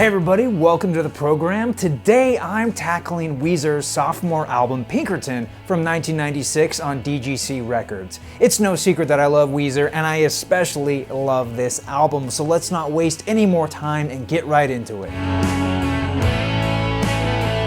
Hey everybody, welcome to the program. Today I'm tackling Weezer's sophomore album Pinkerton from 1996 on DGC Records. It's no secret that I love Weezer and I especially love this album, so let's not waste any more time and get right into it.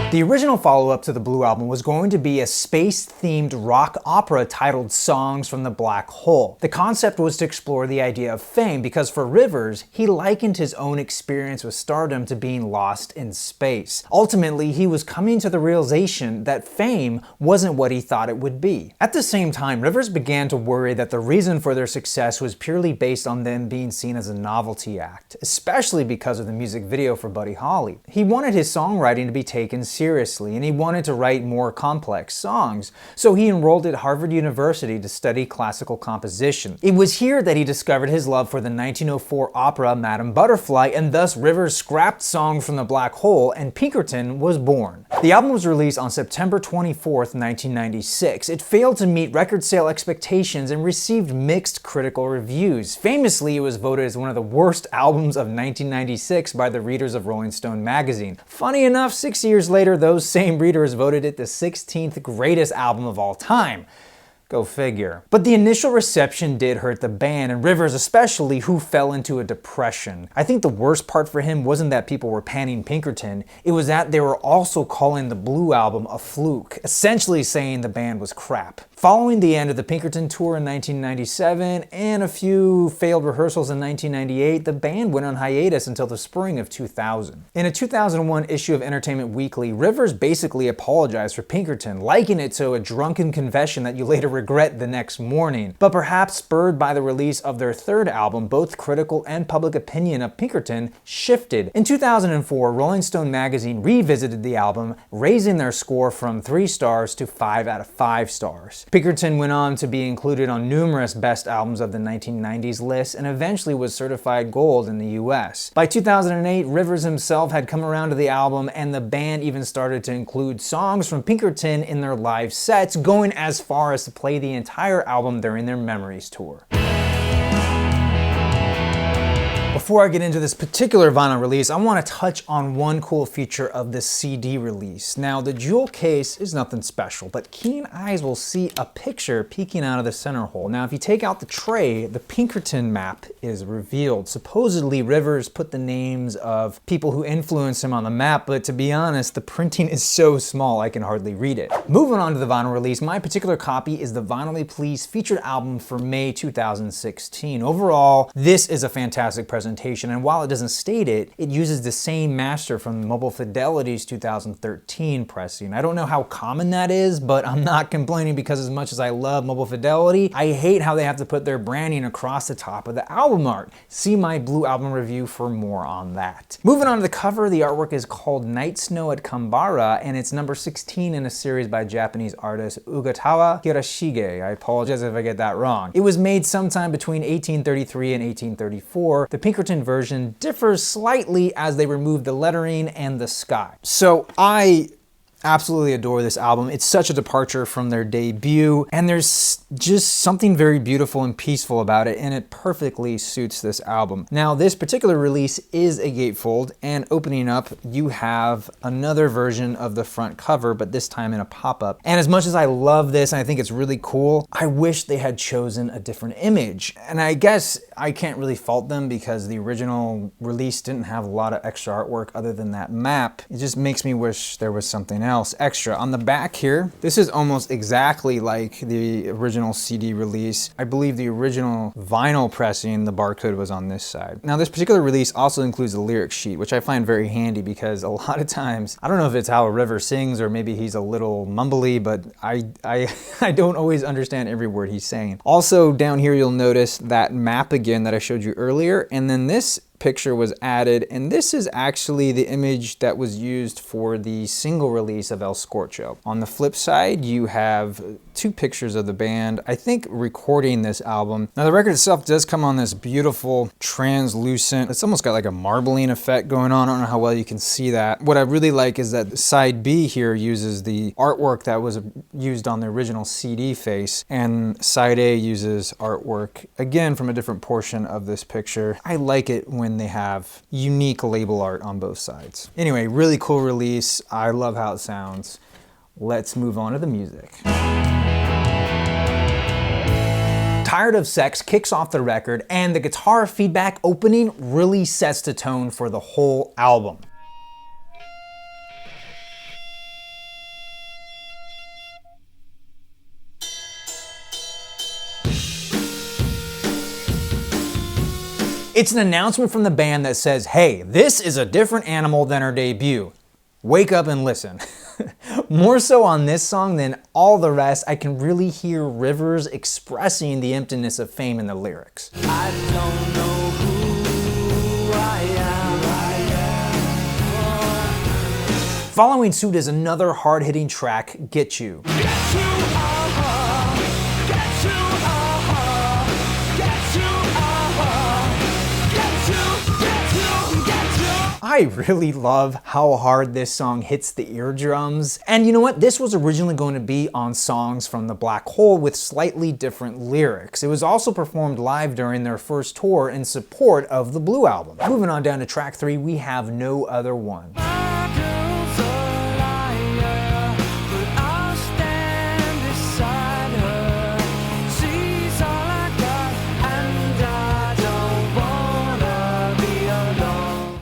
The original follow-up to the Blue Album was going to be a space-themed rock opera titled Songs from the Black Hole. The concept was to explore the idea of fame because for Rivers, he likened his own experience with stardom to being lost in space. Ultimately, he was coming to the realization that fame wasn't what he thought it would be. At the same time, Rivers began to worry that the reason for their success was purely based on them being seen as a novelty act, especially because of the music video for Buddy Holly. He wanted his songwriting to be taken seriously, and he wanted to write more complex songs, so he enrolled at Harvard University to study classical composition. It was here that he discovered his love for the 1904 opera Madame Butterfly, and thus Rivers scrapped Songs from the Black Hole and Pinkerton was born. The album was released on September 24th, 1996. It failed to meet record sale expectations and received mixed critical reviews. Famously, it was voted as one of the worst albums of 1996 by the readers of Rolling Stone magazine. Funny enough, 6 years later, those same readers voted it the 16th greatest album of all time. Go figure. But the initial reception did hurt the band, and Rivers especially, who fell into a depression. I think the worst part for him wasn't that people were panning Pinkerton, it was that they were also calling the Blue Album a fluke, essentially saying the band was crap. Following the end of the Pinkerton tour in 1997 and a few failed rehearsals in 1998, the band went on hiatus until the spring of 2000. In a 2001 issue of Entertainment Weekly, Rivers basically apologized for Pinkerton, likening it to a drunken confession that you later regret the next morning. But perhaps spurred by the release of their third album, both critical and public opinion of Pinkerton shifted. In 2004, Rolling Stone magazine revisited the album, raising their score from 3 stars to 5 out of 5 stars. Pinkerton went on to be included on numerous best albums of the 1990s lists and eventually was certified gold in the US. By 2008, Rivers himself had come around to the album and the band even started to include songs from Pinkerton in their live sets, going as far as to play the entire album during their Memories tour. Before I get into this particular vinyl release, I want to touch on one cool feature of this CD release. Now, the jewel case is nothing special, but keen eyes will see a picture peeking out of the center hole. Now, if you take out the tray, the Pinkerton map is revealed. Supposedly, Rivers put the names of people who influenced him on the map, but to be honest, the printing is so small I can hardly read it. Moving on to the vinyl release, my particular copy is the Vinyl Me Please featured album for May 2016. Overall, this is a fantastic presentation, and while it doesn't state it, it uses the same master from Mobile Fidelity's 2013 pressing. I don't know how common that is, but I'm not complaining because as much as I love Mobile Fidelity, I hate how they have to put their branding across the top of the album art. See my Blue Album review for more on that. Moving on to the cover, the artwork is called Night Snow at Kambara, and it's number 16 in a series by Japanese artist Ugatawa Hirashige. I apologize if I get that wrong. It was made sometime between 1833 and 1834. The Pinkerton version differs slightly as they remove the lettering and the sky. So I absolutely adore this album. It's such a departure from their debut, and there's just something very beautiful and peaceful about it, and it perfectly suits this album. Now, this particular release is a gatefold, and opening up, you have another version of the front cover, but this time in a pop-up. And as much as I love this, and I think it's really cool, I wish they had chosen a different image. And I guess I can't really fault them because the original release didn't have a lot of extra artwork other than that map. It just makes me wish there was something else extra. On the back here, this is almost exactly like the original CD release. I believe the original vinyl pressing, the barcode was on this side. Now, this particular release also includes a lyric sheet, which I find very handy because a lot of times, I don't know if it's how a River sings or maybe he's a little mumbly, but I don't always understand every word he's saying. Also, down here, you'll notice that map again that I showed you earlier, and then this picture was added, and this is actually the image that was used for the single release of El Scorcho. On the flip side, you have 2 pictures of the band, I think recording this album. Now the record itself does come on this beautiful translucent, it's almost got like a marbling effect going on. I don't know how well you can see that. What I really like is that side B here uses the artwork that was used on the original CD face, and side A uses artwork again from a different portion of this picture. I like it when when they have unique label art on both sides. Anyway, really cool release. I love how it sounds. Let's move on to the music. Tired of Sex kicks off the record, and the guitar feedback opening really sets the tone for the whole album. It's an announcement from the band that says, hey, this is a different animal than our debut. Wake up and listen. More so on this song than all the rest, I can really hear Rivers expressing the emptiness of fame in the lyrics. I don't know who I am. Following suit is another hard-hitting track, GETCHOO. I really love how hard this song hits the eardrums. And you know what? This was originally going to be on Songs from the Black Hole with slightly different lyrics. It was also performed live during their first tour in support of the Blue album. Moving on down to track 3, we have No Other One.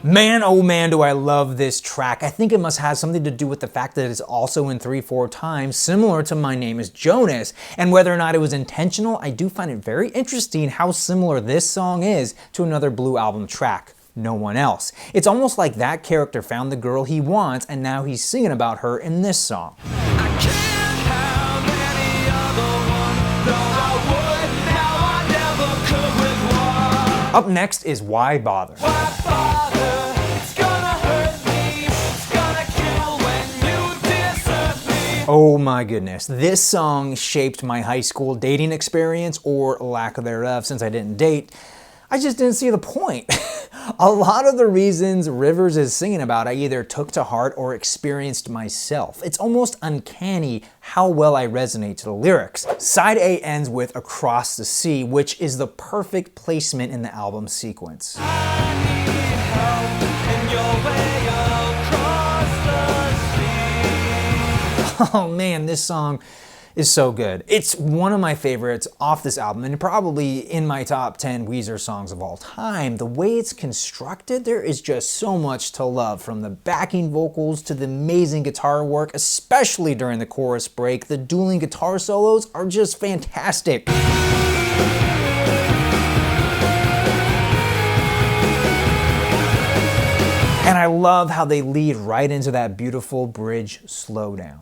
Man, oh man, do I love this track. I think it must have something to do with the fact that it's also in 3/4 times, similar to My Name is Jonas. And whether or not it was intentional, I do find it very interesting how similar this song is to another Blue album track, No One Else. It's almost like that character found the girl he wants, and now he's singing about her in this song. Up next is Why Bother? Why bother? It's gonna hurt me. It's gonna kill when you desert me. Oh my goodness. This song shaped my high school dating experience, or lack thereof, since I didn't date. I just didn't see the point. A lot of the reasons Rivers is singing about I either took to heart or experienced myself. It's almost uncanny how well I resonate to the lyrics. Side A ends with Across the Sea, which is the perfect placement in the album sequence. I need help in your way across the sea. Oh man, this song is so good. It's one of my favorites off this album, and probably in my top 10 Weezer songs of all time. The way it's constructed, there is just so much to love, from the backing vocals to the amazing guitar work, especially during the chorus break. The dueling guitar solos are just fantastic. And I love how they lead right into that beautiful bridge slowdown.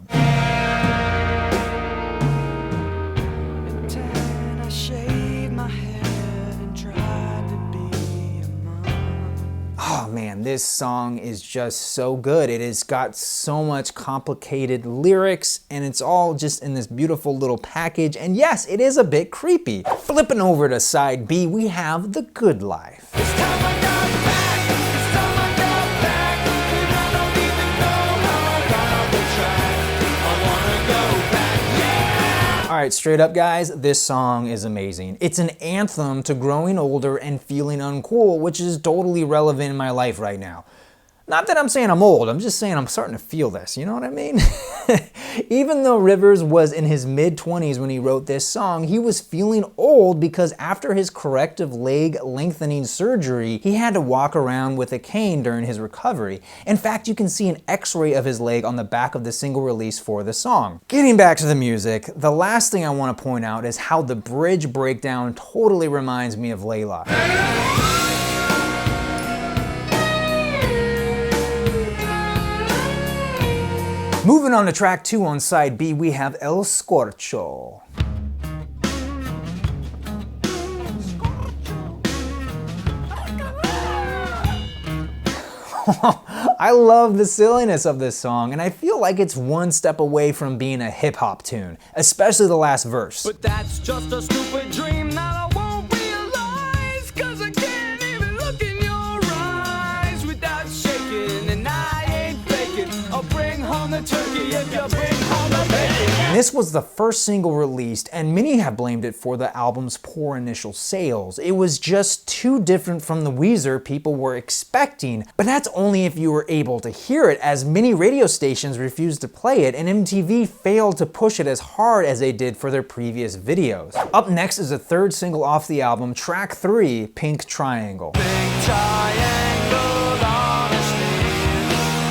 Oh man, this song is just so good. It has got so much complicated lyrics, and it's all just in this beautiful little package. And yes, it is a bit creepy. Flipping over to side B, we have The Good Life. It's time I got back. It's time I got back. And I don't even know how I got off the track. I wanna go back, yeah. All right, straight up guys, this song is amazing. It's an anthem to growing older and feeling uncool, which is totally relevant in my life right now. Not that I'm saying I'm old, I'm just saying I'm starting to feel this, you know what I mean? Even though Rivers was in his mid-20s when he wrote this song, he was feeling old because after his corrective leg lengthening surgery, he had to walk around with a cane during his recovery. In fact, you can see an x-ray of his leg on the back of the single release for the song. Getting back to the music, the last thing I want to point out is how the bridge breakdown totally reminds me of Layla. Moving on to track 2 on side B, we have El Scorcho. I love the silliness of this song, and I feel like it's one step away from being a hip-hop tune, especially the last verse. But that's just a stupid dream that I won't realize, 'cause I can't even look in your eyes without shaking, and I ain't faking. I'll bring home the turkey if you bring home the bacon. This was the first single released, and many have blamed it for the album's poor initial sales. It was just too different from the Weezer people were expecting, but that's only if you were able to hear it, as many radio stations refused to play it, and MTV failed to push it as hard as they did for their previous videos. Up next is the third single off the album, track 3, Pink Triangle. Big triangle, honesty.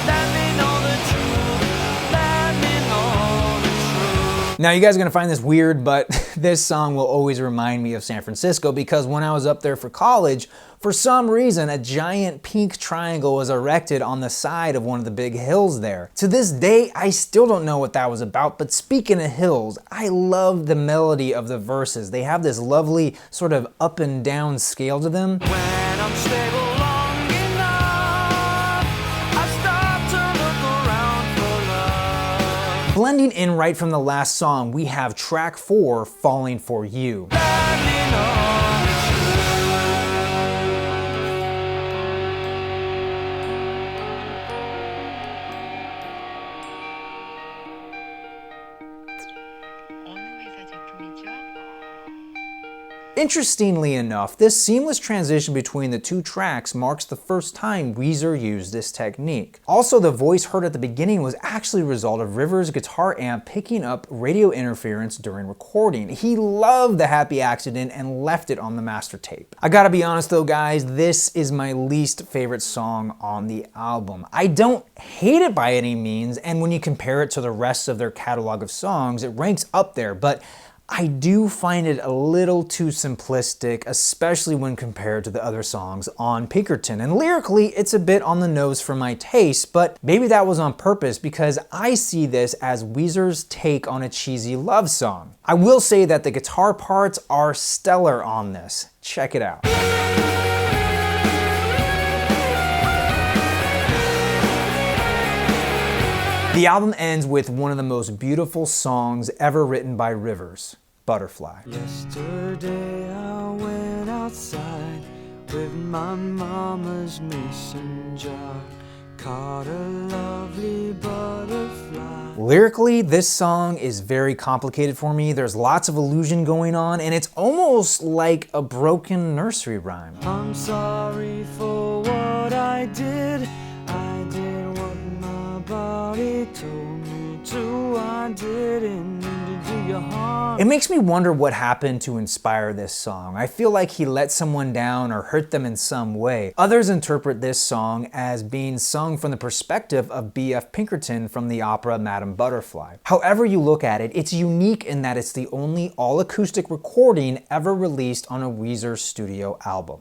Let me know the truth. Let me know the truth. Now you guys are gonna find this weird, but this song will always remind me of San Francisco because when I was up there for college, for some reason, a giant pink triangle was erected on the side of one of the big hills there. To this day, I still don't know what that was about, but speaking of hills, I love the melody of the verses. They have this lovely sort of up and down scale to them. When I'm stable long enough, I start to look around for love. Blending in right from the last song, we have track 4, Falling for You. Let me know the truth. Interestingly enough, this seamless transition between the two tracks marks the first time Weezer used this technique. Also, the voice heard at the beginning was actually a result of Rivers' guitar amp picking up radio interference during recording. He loved the happy accident and left it on the master tape. I gotta be honest though, guys, this is my least favorite song on the album. I don't hate it by any means, and when you compare it to the rest of their catalog of songs, it ranks up there, but I do find it a little too simplistic, especially when compared to the other songs on Pinkerton. And lyrically, it's a bit on the nose for my taste, but maybe that was on purpose because I see this as Weezer's take on a cheesy love song. I will say that the guitar parts are stellar on this. Check it out. The album ends with one of the most beautiful songs ever written by Rivers, Butterfly. Yesterday I went outside with my mama's mason jar. Caught a lovely butterfly. Lyrically, this song is very complicated for me. There's lots of illusion going on, and it's almost like a broken nursery rhyme. I'm sorry for what I did. I did what my body told me to. I didn't mean to do you harm. It makes me wonder what happened to inspire this song. I feel like he let someone down or hurt them in some way. Others interpret this song as being sung from the perspective of B.F. Pinkerton from the opera Madame Butterfly. However you look at it, it's unique in that it's the only all-acoustic recording ever released on a Weezer studio album.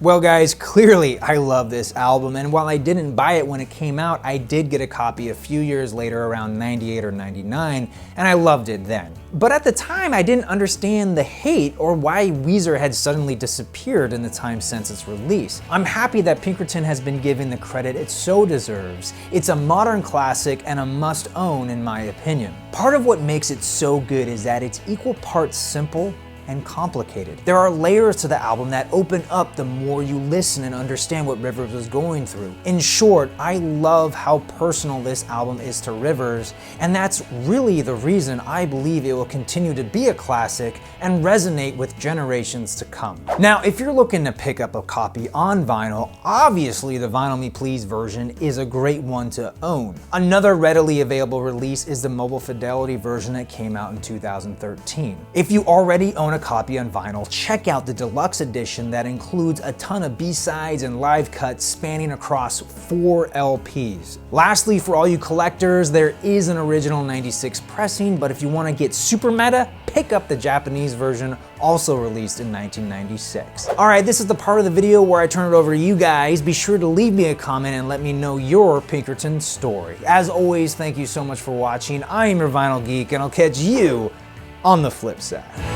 Well guys, clearly I love this album, and while I didn't buy it when it came out, I did get a copy a few years later around 98 or 99, and I loved it then. But at the time, I didn't understand the hate or why Weezer had suddenly disappeared in the time since its release. I'm happy that Pinkerton has been given the credit it so deserves. It's a modern classic and a must-own in my opinion. Part of what makes it so good is that it's equal parts simple and complicated. There are layers to the album that open up the more you listen and understand what Rivers was going through. In short, I love how personal this album is to Rivers, and that's really the reason I believe it will continue to be a classic and resonate with generations to come. Now, if you're looking to pick up a copy on vinyl, obviously the Vinyl Me Please version is a great one to own. Another readily available release is the Mobile Fidelity version that came out in 2013. If you already own a copy on vinyl, check out the deluxe edition that includes a ton of B-sides and live cuts spanning across 4 LPs. Lastly, for all you collectors, there is an original 96 pressing, but if you want to get super meta, pick up the Japanese version, also released in 1996. Alright, this is the part of the video where I turn it over to you guys. Be sure to leave me a comment and let me know your Pinkerton story. As always, thank you so much for watching. I am your Vinyl Geek, and I'll catch you on the flip side.